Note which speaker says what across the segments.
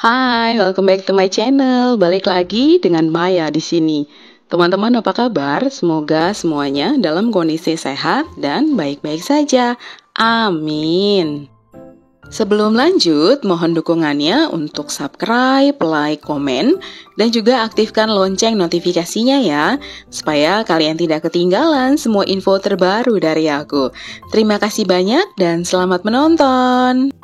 Speaker 1: Hai, welcome back to my channel. Balik lagi dengan Maya di sini. Teman-teman, apa kabar? Semoga semuanya dalam kondisi sehat dan baik-baik saja. Amin. Sebelum lanjut, mohon dukungannya untuk subscribe, like, komen, dan juga aktifkan lonceng notifikasinya ya, supaya kalian tidak ketinggalan semua info terbaru dari aku. Terima kasih banyak dan selamat menonton.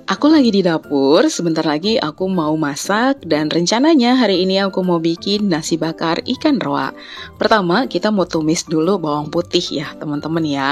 Speaker 1: Aku lagi di dapur, sebentar lagi aku mau masak dan rencananya hari ini aku mau bikin nasi bakar ikan roa. Pertama, kita mau tumis dulu bawang putih ya, teman-teman ya.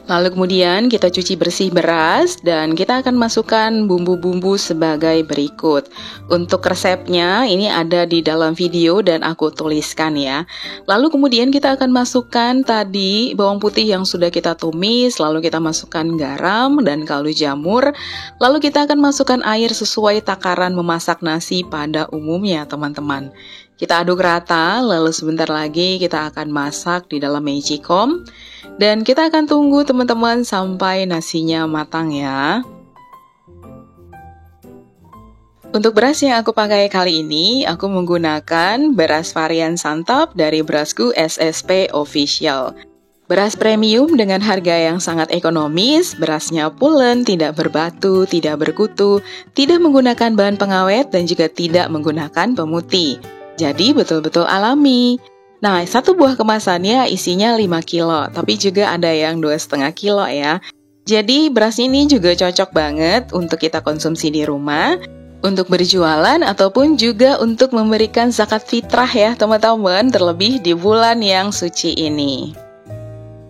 Speaker 1: Lalu kemudian kita cuci bersih beras dan kita akan masukkan bumbu-bumbu sebagai berikut. Untuk resepnya ini ada di dalam video dan aku tuliskan ya. Lalu kemudian kita akan masukkan tadi bawang putih yang sudah kita tumis, lalu kita masukkan garam dan kaldu jamur. Lalu kita akan masukkan air sesuai takaran memasak nasi pada umumnya, teman-teman. Kita aduk rata, lalu sebentar lagi kita akan masak di dalam magicom. Dan kita akan tunggu teman-teman sampai nasinya matang ya. Untuk beras yang aku pakai kali ini, aku menggunakan beras varian santap dari berasku SSP Official. Beras premium dengan harga yang sangat ekonomis, berasnya pulen, tidak berbatu, tidak berkutu, tidak menggunakan bahan pengawet, dan juga tidak menggunakan pemutih. Jadi betul-betul alami. Nah, satu buah kemasannya isinya 5 kilo, tapi juga ada yang 2,5 kilo ya. Jadi beras ini juga cocok banget untuk kita konsumsi di rumah, untuk berjualan ataupun juga untuk memberikan zakat fitrah ya teman-teman, terlebih di bulan yang suci ini.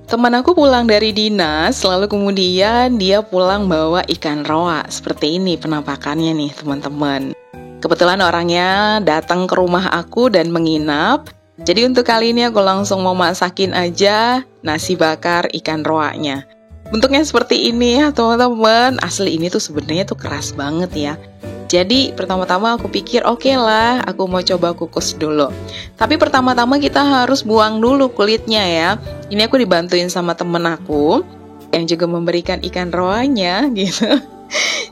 Speaker 1: Teman aku pulang dari dinas, lalu kemudian dia pulang bawa ikan roa. Seperti ini penampakannya nih teman-teman. Kebetulan orangnya datang ke rumah aku dan menginap. Jadi untuk kali ini aku langsung mau masakin aja nasi bakar ikan roanya. Bentuknya seperti ini ya teman-teman. Asli ini tuh sebenarnya tuh keras banget ya. Jadi pertama-tama aku pikir oke lah, aku mau coba kukus dulu. Tapi pertama-tama kita harus buang dulu kulitnya ya. Ini aku dibantuin sama temen aku yang juga memberikan ikan roanya gitu.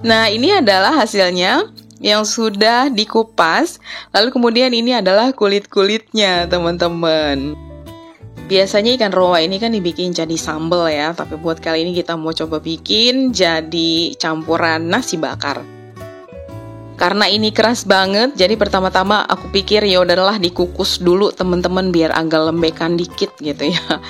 Speaker 1: Nah ini adalah hasilnya yang sudah dikupas. Lalu kemudian ini adalah kulit-kulitnya teman-teman. Biasanya ikan roa ini kan dibikin jadi sambal ya, tapi buat kali ini kita mau coba bikin jadi campuran nasi bakar. Karena ini keras banget, jadi pertama-tama aku pikir ya udahlah dikukus dulu teman-teman biar agak lembekan dikit gitu ya.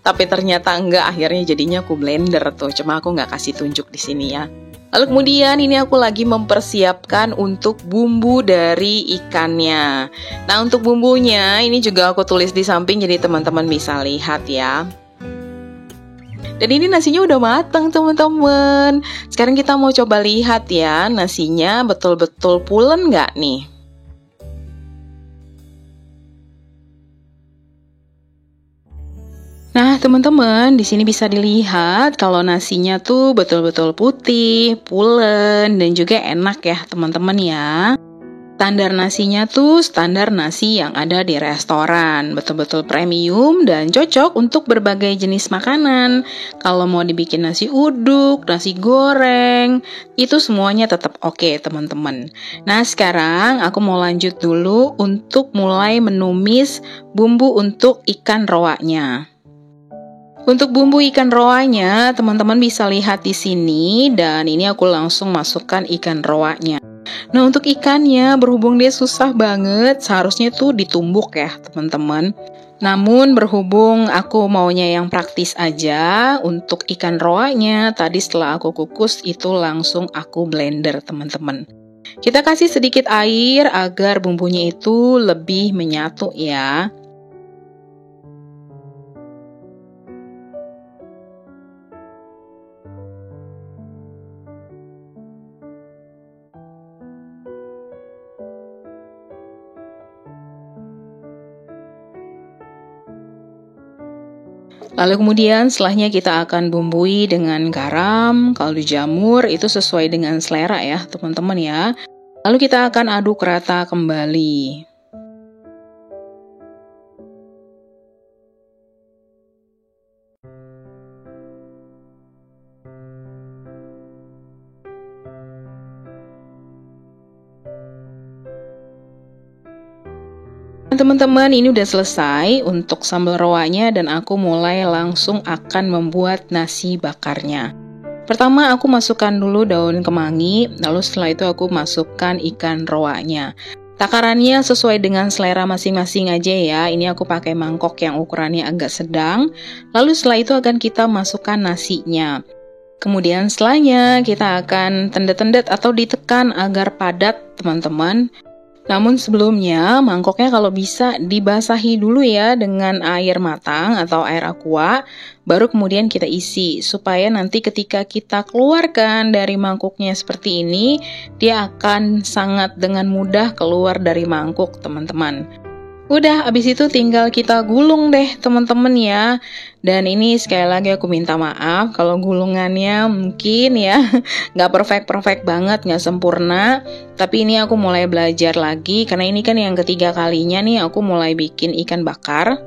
Speaker 1: Tapi ternyata enggak, akhirnya jadinya aku blender tuh. Cuma aku nggak kasih tunjuk di sini ya. Lalu kemudian ini aku lagi mempersiapkan untuk bumbu dari ikannya. Nah untuk bumbunya ini juga aku tulis di samping jadi teman-teman bisa lihat ya. Dan ini nasinya udah matang teman-teman. Sekarang kita mau coba lihat ya nasinya betul-betul pulen nggak nih? Nah, teman-teman, di sini bisa dilihat kalau nasinya tuh betul-betul putih, pulen, dan juga enak ya, teman-teman ya. Standar nasinya tuh standar nasi yang ada di restoran, betul-betul premium dan cocok untuk berbagai jenis makanan. Kalau mau dibikin nasi uduk, nasi goreng, itu semuanya tetap oke, teman-teman. Nah, sekarang aku mau lanjut dulu untuk mulai menumis bumbu untuk ikan roanya. Untuk bumbu ikan roanya, teman-teman bisa lihat di sini dan ini aku langsung masukkan ikan roanya. Nah, untuk ikannya berhubung dia susah banget, seharusnya tuh ditumbuk ya, teman-teman. Namun berhubung aku maunya yang praktis aja, untuk ikan roanya tadi setelah aku kukus itu langsung aku blender, teman-teman. Kita kasih sedikit air agar bumbunya itu lebih menyatu ya. Lalu kemudian setelahnya kita akan bumbui dengan garam, kaldu jamur, itu sesuai dengan selera ya teman-teman ya. Lalu kita akan aduk rata kembali. Teman-teman, ini udah selesai untuk sambal rawanya dan aku mulai langsung akan membuat nasi bakarnya. Pertama aku masukkan dulu daun kemangi, lalu setelah itu aku masukkan ikan rawanya. Takarannya sesuai dengan selera masing-masing aja ya. Ini aku pakai mangkok yang ukurannya agak sedang. Lalu setelah itu akan kita masukkan nasinya. Kemudian setelahnya kita akan tendet-tendet atau ditekan agar padat, teman-teman. Namun sebelumnya, mangkoknya kalau bisa dibasahi dulu ya dengan air matang atau air aqua, baru kemudian kita isi, supaya nanti ketika kita keluarkan dari mangkuknya seperti ini, dia akan sangat dengan mudah keluar dari mangkuk, teman-teman. Udah, abis itu tinggal kita gulung deh teman-teman ya. Dan ini sekali lagi aku minta maaf kalau gulungannya mungkin ya nggak perfect banget, nggak sempurna. Tapi ini aku mulai belajar lagi karena ini kan yang ketiga kalinya nih aku mulai bikin ikan bakar.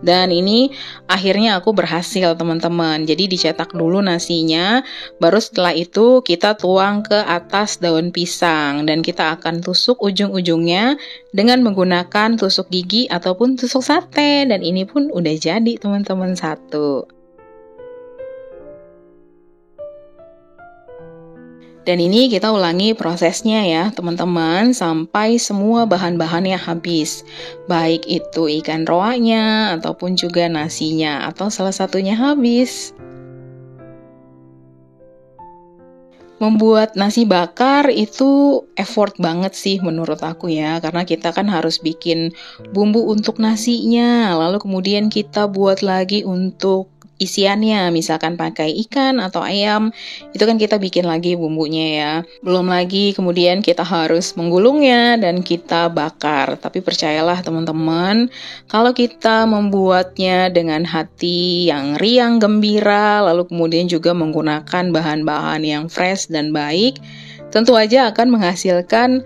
Speaker 1: Dan ini akhirnya aku berhasil teman-teman. Jadi dicetak dulu nasinya, baru setelah itu kita tuang ke atas daun pisang. Dan kita akan tusuk ujung-ujungnya dengan menggunakan tusuk gigi ataupun tusuk sate. Dan ini pun udah jadi teman-teman satu. Dan ini kita ulangi prosesnya ya teman-teman sampai semua bahan-bahannya habis. Baik itu ikan roanya ataupun juga nasinya atau salah satunya habis. Membuat nasi bakar itu effort banget sih menurut aku ya. Karena kita kan harus bikin bumbu untuk nasinya. Lalu kemudian kita buat lagi untuk isiannya, misalkan pakai ikan atau ayam, itu kan kita bikin lagi bumbunya ya. Belum lagi kemudian kita harus menggulungnya dan kita bakar. Tapi percayalah teman-teman, kalau kita membuatnya dengan hati yang riang gembira, lalu kemudian juga menggunakan bahan-bahan yang fresh dan baik, tentu aja akan menghasilkan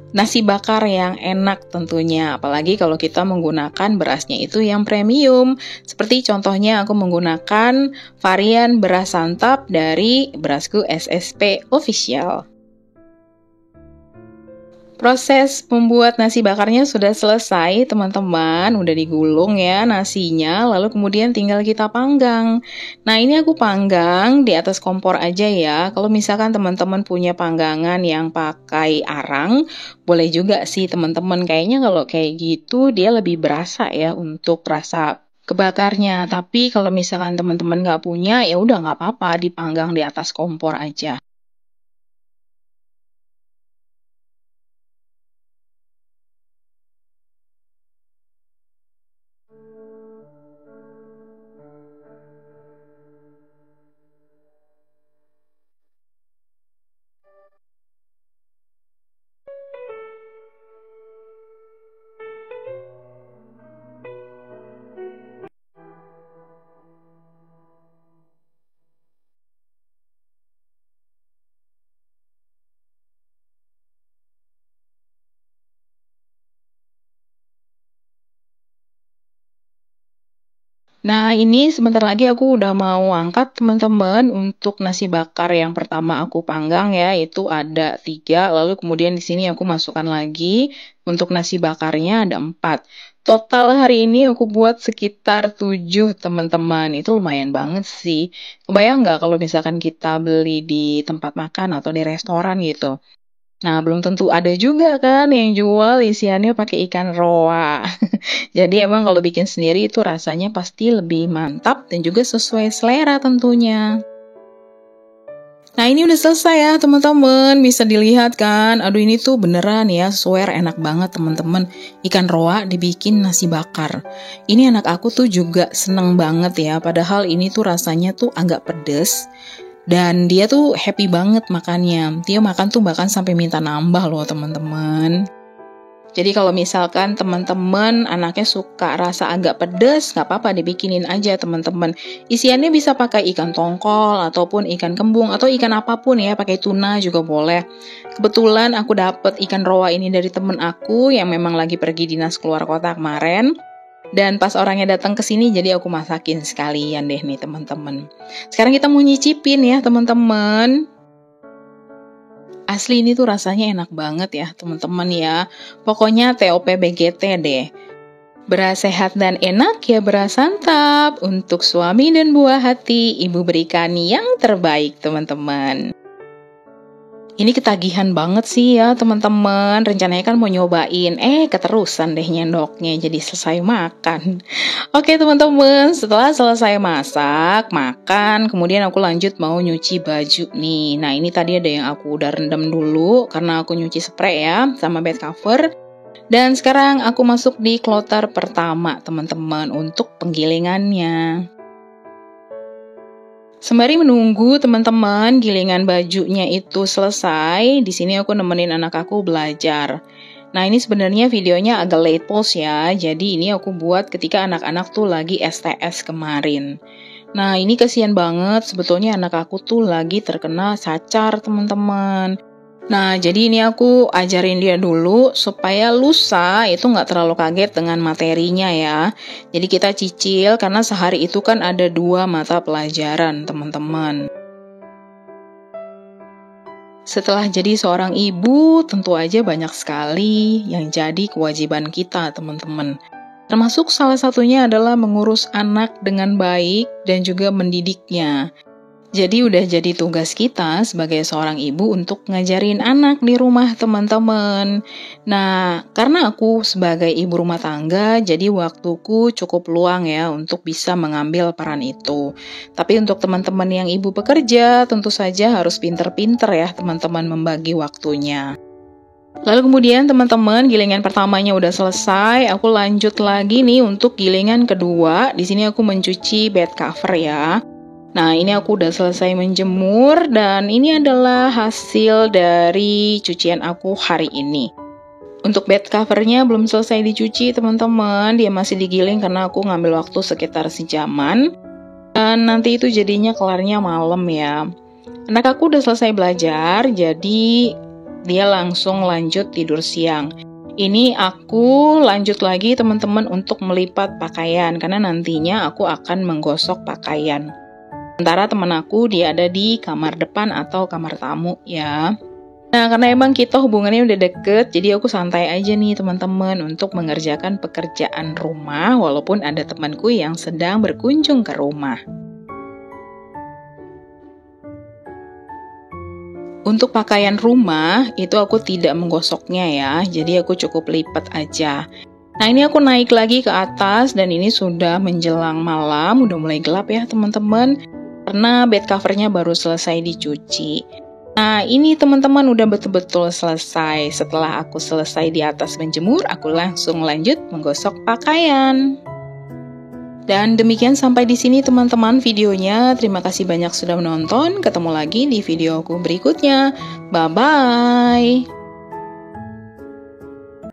Speaker 1: nasi bakar yang enak tentunya, apalagi kalau kita menggunakan berasnya itu yang premium. Seperti contohnya aku menggunakan varian beras santap dari Berasku SSP Official. Proses membuat nasi bakarnya sudah selesai teman-teman, udah digulung ya nasinya, lalu kemudian tinggal kita panggang. Nah ini aku panggang di atas kompor aja ya. Kalau misalkan teman-teman punya panggangan yang pakai arang, boleh juga sih teman-teman. Kayaknya kalau kayak gitu dia lebih berasa ya untuk rasa kebakarnya. Tapi kalau misalkan teman-teman nggak punya, ya udah nggak apa-apa, dipanggang di atas kompor aja. Nah, ini sebentar lagi aku udah mau angkat teman-teman untuk nasi bakar yang pertama aku panggang ya, itu ada 3, lalu kemudian di sini aku masukkan lagi untuk nasi bakarnya ada 4. Total hari ini aku buat sekitar 7 teman-teman, itu lumayan banget sih. Kebayang nggak kalau misalkan kita beli di tempat makan atau di restoran gitu? Nah, belum tentu ada juga kan yang jual isiannya pakai ikan roa. Jadi emang kalau bikin sendiri itu rasanya pasti lebih mantap dan juga sesuai selera tentunya. Nah ini udah selesai ya teman-teman, bisa dilihat kan. Aduh ini tuh beneran ya, swear enak banget teman-teman. Ikan roa dibikin nasi bakar. Ini anak aku tuh juga seneng banget ya, padahal ini tuh rasanya tuh agak pedes. Dan dia tuh happy banget makannya. Dia makan tuh bahkan sampai minta nambah loh teman-teman. Jadi kalau misalkan teman-teman anaknya suka rasa agak pedas, nggak apa-apa dibikinin aja teman-teman. Isiannya bisa pakai ikan tongkol ataupun ikan kembung atau ikan apapun ya, pakai tuna juga boleh. Kebetulan aku dapet ikan roa ini dari temen aku yang memang lagi pergi dinas keluar kota kemarin. Dan pas orangnya datang ke sini, jadi aku masakin sekalian deh nih teman-teman. Sekarang kita mau nyicipin ya teman-teman. Asli ini tuh rasanya enak banget ya teman-teman ya. Pokoknya TOP BGT deh. Beras sehat dan enak ya beras santap. Untuk suami dan buah hati, ibu berikan yang terbaik teman-teman. Ini ketagihan banget sih ya teman-teman. Rencananya kan mau nyobain, keterusan deh nyendoknya jadi selesai makan. Oke teman-teman, setelah selesai masak, makan, kemudian aku lanjut mau nyuci baju nih. Nah ini tadi ada yang aku udah rendam dulu karena aku nyuci spray ya sama bed cover. Dan sekarang aku masuk di kloter pertama teman-teman untuk penggilingannya. Sembari menunggu teman-teman gilingan bajunya itu selesai, di sini aku nemenin anak aku belajar. Nah ini sebenarnya videonya agak late post ya, jadi ini aku buat ketika anak-anak tuh lagi STS kemarin. Nah ini kasihan banget, sebetulnya anak aku tuh lagi terkena cacar teman-teman. Nah, jadi ini aku ajarin dia dulu supaya lusa itu nggak terlalu kaget dengan materinya ya. Jadi kita cicil karena sehari itu kan ada 2 mata pelajaran, teman-teman. Setelah jadi seorang ibu, tentu aja banyak sekali yang jadi kewajiban kita, teman-teman. Termasuk salah satunya adalah mengurus anak dengan baik dan juga mendidiknya. Jadi udah jadi tugas kita sebagai seorang ibu untuk ngajarin anak di rumah teman-teman. Nah, karena aku sebagai ibu rumah tangga, jadi waktuku cukup luang ya untuk bisa mengambil peran itu. Tapi untuk teman-teman yang ibu bekerja, tentu saja harus pinter-pinter ya teman-teman membagi waktunya. Lalu kemudian teman-teman gilingan pertamanya udah selesai, aku lanjut lagi nih untuk gilingan kedua. Di sini aku mencuci bed cover ya. Nah ini aku udah selesai menjemur dan ini adalah hasil dari cucian aku hari ini. Untuk bed covernya belum selesai dicuci teman-teman, dia masih digiling karena aku ngambil waktu sekitar sejaman. Dan nanti itu jadinya kelarnya malam ya. Anak aku udah selesai belajar, jadi dia langsung lanjut tidur siang. Ini aku lanjut lagi teman-teman untuk melipat pakaian karena nantinya aku akan menggosok pakaian. Sementara teman aku dia ada di kamar depan atau kamar tamu ya. Nah karena emang kita hubungannya udah deket, jadi aku santai aja nih teman-teman untuk mengerjakan pekerjaan rumah walaupun ada temanku yang sedang berkunjung ke rumah. Untuk pakaian rumah itu aku tidak menggosoknya ya, jadi aku cukup lipat aja. Nah ini aku naik lagi ke atas dan ini sudah menjelang malam, udah mulai gelap ya teman-teman. Karena bed covernya baru selesai dicuci. Nah ini teman-teman udah betul-betul selesai. Setelah aku selesai di atas menjemur, aku langsung lanjut menggosok pakaian. Dan demikian sampai di sini teman-teman videonya. Terima kasih banyak sudah menonton. Ketemu lagi di videoku berikutnya. Bye-bye.